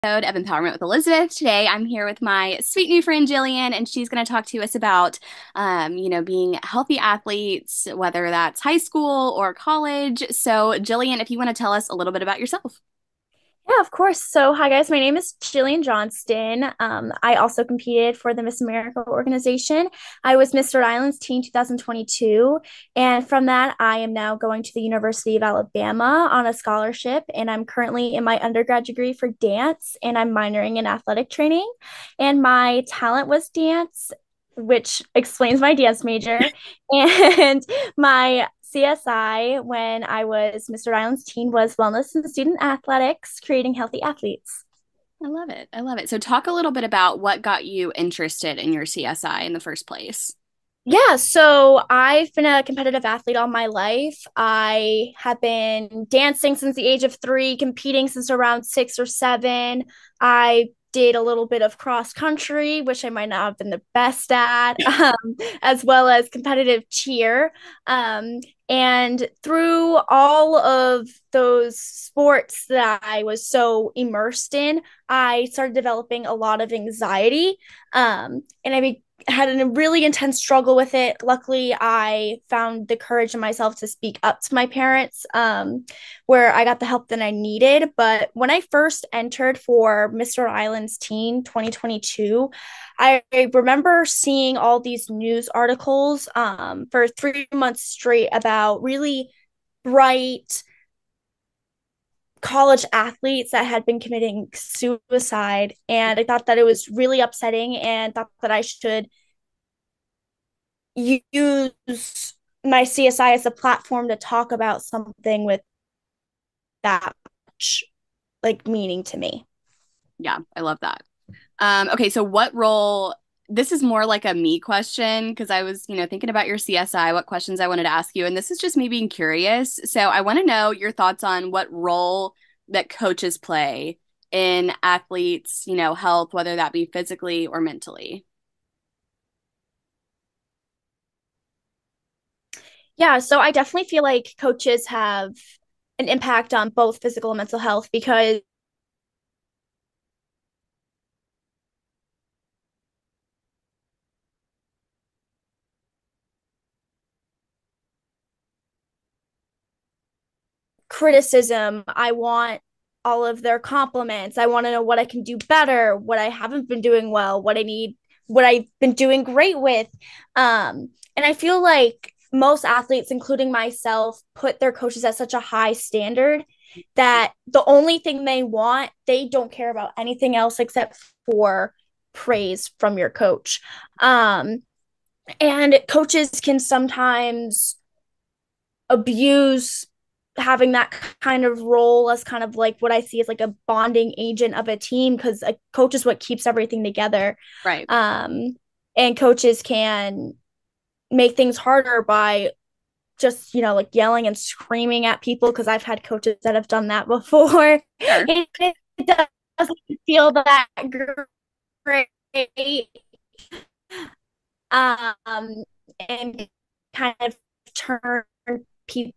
Episode of Empowerment with Elizabeth. Today, I'm here with my sweet new friend Gillian, and she's going to talk to us about, being healthy athletes, whether that's high school or college. So, Gillian, if you want to tell us a little bit about yourself. Yeah, of course. So, hi guys, my name is Gillian Johnston. I also competed for the Miss America organization. I was Miss Rhode Island's Teen 2022, and from that, I am now going to the University of Alabama on a scholarship, and I'm currently in my undergrad degree for dance, and I'm minoring in athletic training. And my talent was dance, which explains my dance major, and my CSI when I was Mr. Island's teen was wellness and student athletics, creating healthy athletes. I love it. I love it. So, talk a little bit about what got you interested in your CSI in the first place. Yeah, so I've been a competitive athlete all my life. I have been dancing since the age of 3, competing since around 6 or 7. I did a little bit of cross country, which I might not have been the best at, as well as competitive cheer. Um, and through all of those sports that I was so immersed in, I started developing a lot of anxiety. And had a really intense struggle with it. Luckily, I found the courage in myself to speak up to my parents, where I got the help that I needed. But when I first entered for Mr. Island's Teen 2022, I remember seeing all these news articles for 3 months straight about really bright college athletes that had been committing suicide. And I thought that it was really upsetting and thought that I should use my CSI as a platform to talk about something with that much like meaning to me. Yeah, I love that. Okay, so what role? This is more like a me question because I was, thinking about your CSI, what questions I wanted to ask you, and this is just me being curious. So I want to know your thoughts on what role that coaches play in athletes, health, whether that be physically or mentally. Yeah, so I definitely feel like coaches have an impact on both physical and mental health because criticism, I want all of their compliments. I want to know what I can do better, what I haven't been doing well, what I need, what I've been doing great with. And I feel like most athletes, including myself, put their coaches at such a high standard that the only thing they want, they don't care about anything else except for praise from your coach. And coaches can sometimes abuse having that kind of role as kind of like what I see as like a bonding agent of a team because a coach is what keeps everything together. Right. And coaches can make things harder by just, like yelling and screaming at people because I've had coaches that have done that before. Sure. It doesn't feel that great. Um, and kind of turn people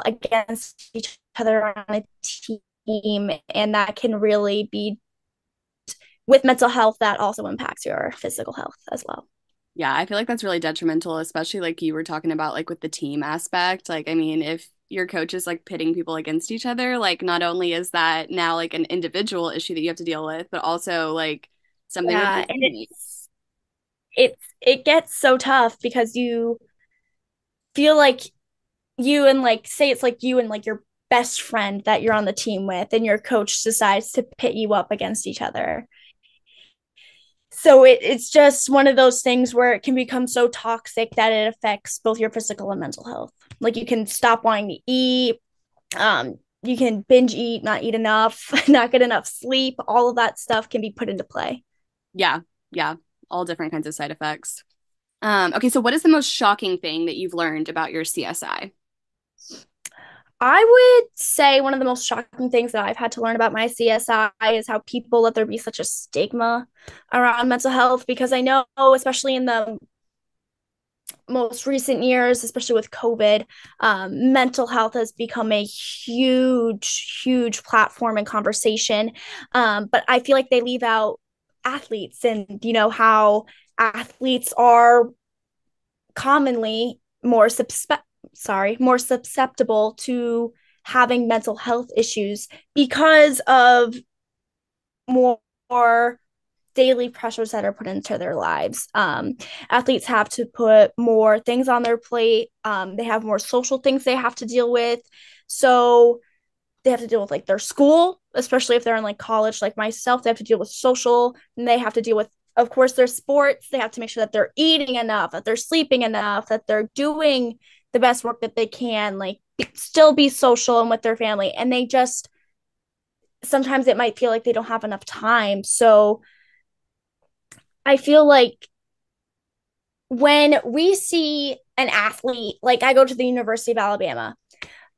against each other on a team, and that can really be with mental health that also impacts your physical health as well. Yeah, I feel like that's really detrimental, especially like you were talking about, like with the team aspect. Like, I mean, if your coach is like pitting people against each other, like not only is that now like an individual issue that you have to deal with, but also like something with Yeah, your and teammates. it gets so tough because you feel like you and like say it's like you and like your best friend that you're on the team with and your coach decides to pit you up against each other. So it's just one of those things where it can become so toxic that it affects both your physical and mental health. Like you can stop wanting to eat, you can binge eat, not eat enough, not get enough sleep. All of that stuff can be put into play. Yeah, yeah, all different kinds of side effects. Okay, so what is the most shocking thing that you've learned about your CSI? I would say one of the most shocking things that I've had to learn about my CSI is how people let there be such a stigma around mental health because I know, especially in the most recent years, especially with COVID, mental health has become a huge platform and conversation. But I feel like they leave out athletes, and how athletes are commonly more susceptible to having mental health issues because of more daily pressures that are put into their lives. Athletes have to put more things on their plate. They have more social things they have to deal with. So they have to deal with like their school, especially if they're in like college, like myself. They have to deal with social, and they have to deal with, of course, their sports. They have to make sure that they're eating enough, that they're sleeping enough, that they're doing the best work that they can, like still be social and with their family. And they just sometimes it might feel like they don't have enough time. So I feel like when we see an athlete, like I go to the University of Alabama,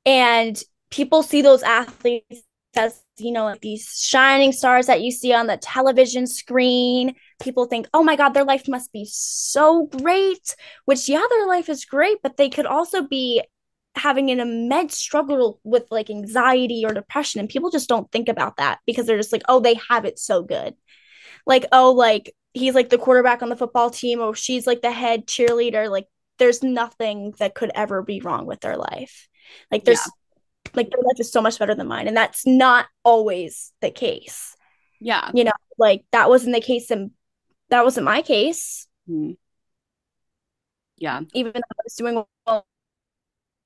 and people see those athletes as, like these shining stars that you see on the television screen. People think, oh my God, their life must be so great, which, yeah, their life is great, but they could also be having an immense struggle with like anxiety or depression. And people just don't think about that because they're just like, oh, they have it so good. Like, oh, like he's like the quarterback on the football team, or she's like the head cheerleader. Like, there's nothing that could ever be wrong with their life. Like, Yeah. their life is so much better than mine. And that's not always the case. Yeah. Like that wasn't the case, and that wasn't my case. Mhm. Yeah. Even though I was doing well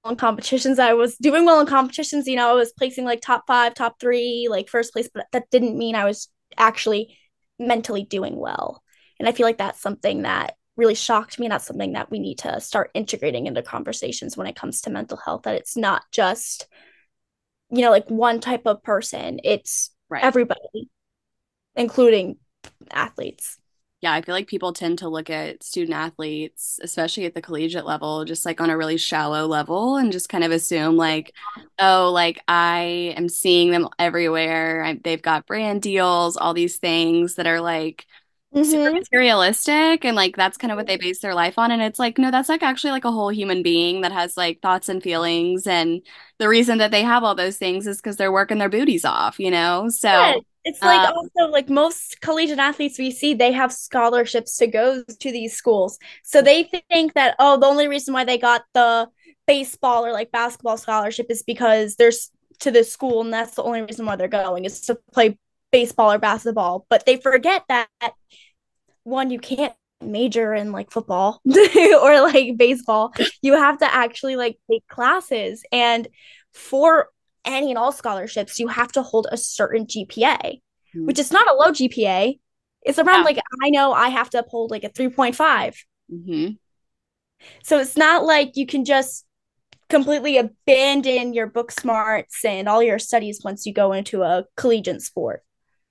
in competitions, I was doing well in competitions. I was placing like top 5, top 3, like first place, but that didn't mean I was actually mentally doing well. And I feel like that's something that really shocked me. And that's something that we need to start integrating into conversations when it comes to mental health, that it's not just, like one type of person, it's Right. everybody, including athletes. Yeah, I feel like people tend to look at student athletes, especially at the collegiate level, just like on a really shallow level and just kind of assume like, oh, like I am seeing them everywhere. They've got brand deals, all these things that are like super Mm-hmm. materialistic, and like that's kind of what they base their life on. And it's like, no, that's like actually like a whole human being that has like thoughts and feelings. And the reason that they have all those things is because they're working their booties off, you know? Yeah, So, it's like um, also like most collegiate athletes we see, they have scholarships to go to these schools. So they think that, oh, the only reason why they got the baseball or like basketball scholarship is because there's to this school, and that's the only reason why they're going is to play baseball or basketball. But they forget that one, you can't major in like football or like baseball. You have to actually like take classes. And for any and all scholarships, you have to hold a certain GPA, which is not a low GPA. It's around yeah. like, I know I have to uphold like a 3.5. Hmm. So it's not like you can just completely abandon your book smarts and all your studies once you go into a collegiate sport.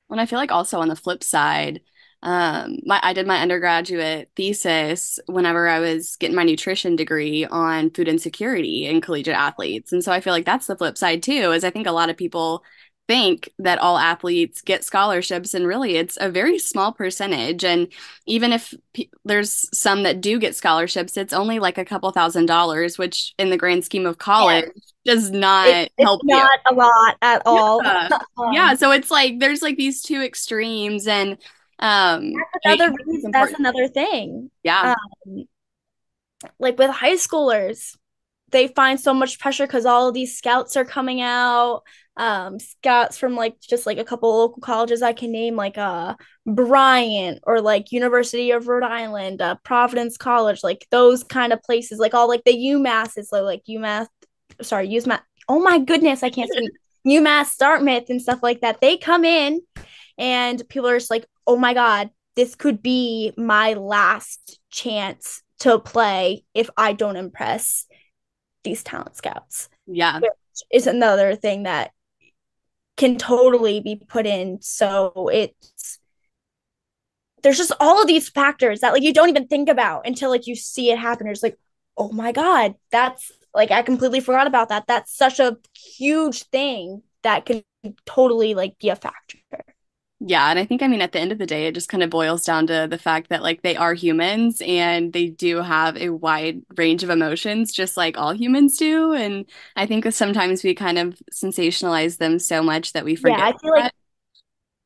And I feel like also on the flip side, I did my undergraduate thesis whenever I was getting my nutrition degree on food insecurity in collegiate athletes. And so I feel like that's the flip side too, is I think a lot of people think that all athletes get scholarships, and really it's a very small percentage. And even if there's some that do get scholarships, it's only like a couple $1,000s, which in the grand scheme of college And does it, not it's help you. not a lot at all. Yeah. Yeah, so it's like there's like these two extremes, and I think it's That's important. another thing. Yeah. Um, like with high schoolers, they find so much pressure because all of these scouts are coming out. Scouts from like just like a couple local colleges I can name, like Bryant or like University of Rhode Island, Providence College, like those kind of places, like all like the UMasses, like UMass, sorry, UMass. Oh my goodness, I can't speak. UMass, Dartmouth, and stuff like that. They come in, and people are just like, oh my God, this could be my last chance to play if I don't impress these talent scouts, Yeah. which is another thing that can totally be put in. So there's just all of these factors that like you don't even think about until like you see it happen. It's like, oh my God, that's like I completely forgot about that. That's such a huge thing that can totally like be a factor. Yeah, and I think, I mean, at the end of the day, it just kind of boils down to the fact that like they are humans and they do have a wide range of emotions, just like all humans do. And I think sometimes we kind of sensationalize them so much that we Yeah, forget I feel like that.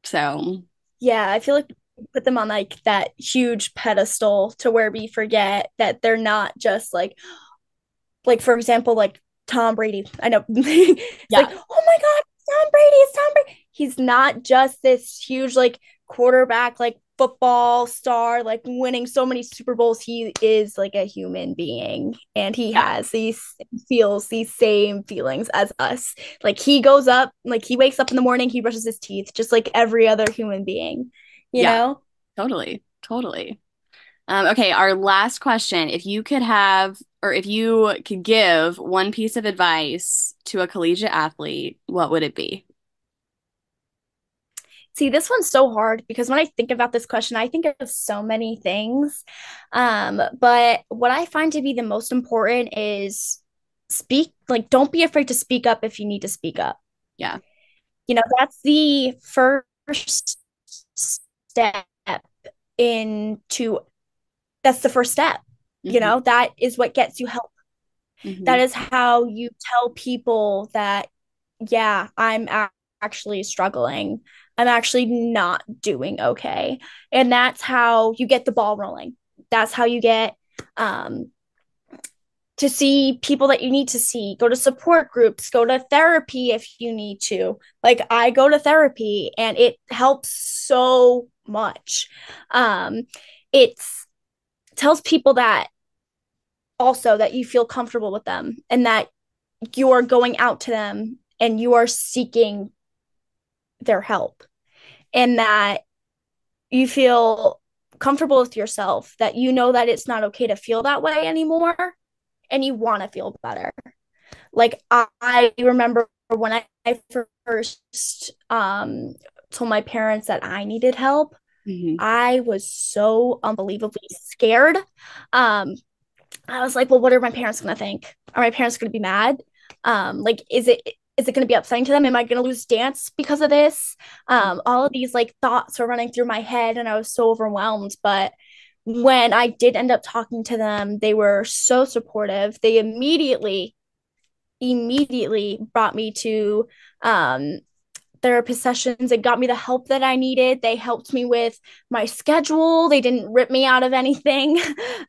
So, yeah, I feel like we put them on like that huge pedestal to where we forget that they're not just like for example, like Tom Brady. I know it's like, yeah, oh my God, it's Tom Brady, it's Tom Brady. He's not just this huge like quarterback, like football star, like winning so many Super Bowls. He is like a human being and he yeah, has these feels these same feelings as us. Like he goes up, like he wakes up in the morning, he brushes his teeth, just like every other human being, you yeah, know? totally, totally. Okay, our last question. If you could have, or if you could give one piece of advice to a collegiate athlete, what would it be? See, this one's so hard because when I think about this question, I think of so many things. But what I find to be the most important is like, don't be afraid to speak up if you need to speak up. Yeah. That's the first step into, that's the first step. Hmm. That is what gets you help. Hmm. That is how you tell people that, yeah, actually struggling. I'm actually not doing okay. And that's how you get the ball rolling. That's how you get um, to see people that you need to see, go to support groups, go to therapy if you need to. Like I go to therapy and it helps so much. Um, it's tells people that also that you feel comfortable with them and that you are going out to them and you are seeking their help and that you feel comfortable with yourself, that you know that it's not okay to feel that way anymore and you want to feel better. Like I remember when I first told my parents that I needed help, Hmm. I was so unbelievably scared. I was like, well, what are my parents going to think? Are my parents going to be mad? Like, is it going to be upsetting to them? Am I going to lose dance because of this? All of these like thoughts were running through my head, and I was so overwhelmed. But when I did end up talking to them, they were so supportive. They immediately brought me to therapist sessions and got me the help that I needed. They helped me with my schedule. They didn't rip me out of anything.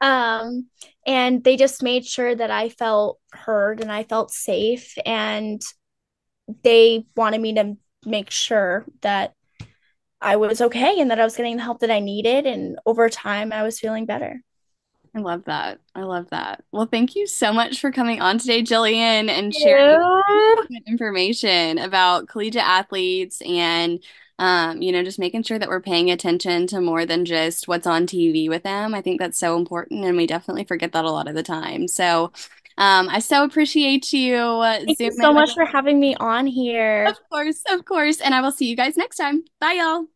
um, and they just made sure that I felt heard and I felt safe. And they wanted me to make sure that I was okay and that I was getting the help that I needed. And over time, I was feeling better. I love that. I love that. Well, thank you so much for coming on today, Jillian, and sharing Yeah. good information about collegiate athletes and just making sure that we're paying attention to more than just what's on TV with them. I think that's so important, and we definitely forget that a lot of the time. So, I so appreciate you Thank you zooming so with much us. for having me on here. Of course, and I will see you guys next time. Bye, y'all.